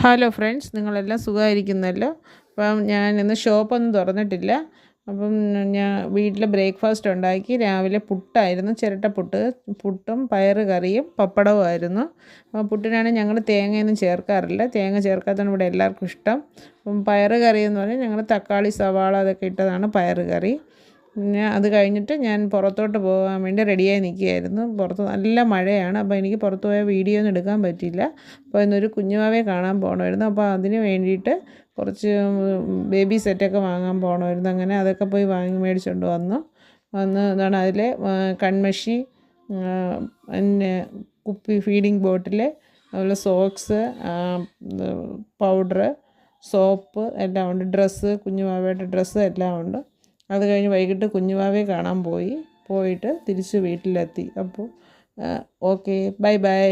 Hello friends, നിങ്ങളെല്ലാം സുഖമായിരിക്കുന്നല്ലോ. അപ്പം ഞാൻ ഇന്ന് ഷോപ്പൊന്നും തുറന്നിട്ടില്ല. അപ്പം ഞാൻ വീട്ടിൽ ബ്രേക്ക്ഫാസ്റ്റ് ഉണ്ടാക്കി. രാവിലെ പുട്ടായിരുന്നു, ചിരട്ടപ്പുട്ട്. പുട്ടും പയറ് കറിയും പപ്പടവും ആയിരുന്നു. പുട്ടിനാണെങ്കിൽ ഞങ്ങൾ തേങ്ങയൊന്നും ചേർക്കാറില്ല. തേങ്ങ ചേർക്കാത്തതാണ് ഇവിടെ എല്ലാവർക്കും ഇഷ്ടം. അപ്പം പയറ് കറി എന്ന് പറഞ്ഞാൽ ഞങ്ങൾ തക്കാളി, സവാള അതൊക്കെ ഇട്ടതാണ് പയറ് കറി. പിന്നെ അത് കഴിഞ്ഞിട്ട് ഞാൻ പുറത്തോട്ട് പോകാൻ വേണ്ടി റെഡിയായി നിൽക്കുകയായിരുന്നു. പുറത്ത് നല്ല മഴയാണ്. അപ്പോൾ എനിക്ക് പുറത്ത് പോയ വീഡിയോ ഒന്നും എടുക്കാൻ പറ്റിയില്ല. അപ്പോൾ ഇന്നൊരു കുഞ്ഞുവാവയെ കാണാൻ പോകണമായിരുന്നു. അപ്പോൾ അതിന് വേണ്ടിയിട്ട് കുറച്ച് ബേബി സെറ്റൊക്കെ വാങ്ങാൻ പോകണമായിരുന്നു. അങ്ങനെ അതൊക്കെ പോയി മേടിച്ചുകൊണ്ട് വന്നു. ഇതാണ് അതിൽ കൺമഷി, പിന്നെ കുപ്പി, ഫീഡിങ് ബോട്ടിൽ, അതുപോലെ സോക്സ്, പൗഡറ്, സോപ്പ് എല്ലാം ഉണ്ട്. ഡ്രസ്സ്, കുഞ്ഞുവാവയുടെ ഡ്രസ്സ് എല്ലാം ഉണ്ട്. അത് കഴിഞ്ഞ് വൈകിട്ട് കുഞ്ഞുവാവയെ കാണാൻ പോയിട്ട് തിരിച്ച് വീട്ടിലെത്തി. അപ്പോൾ ഓക്കെ, ബൈ ബൈ.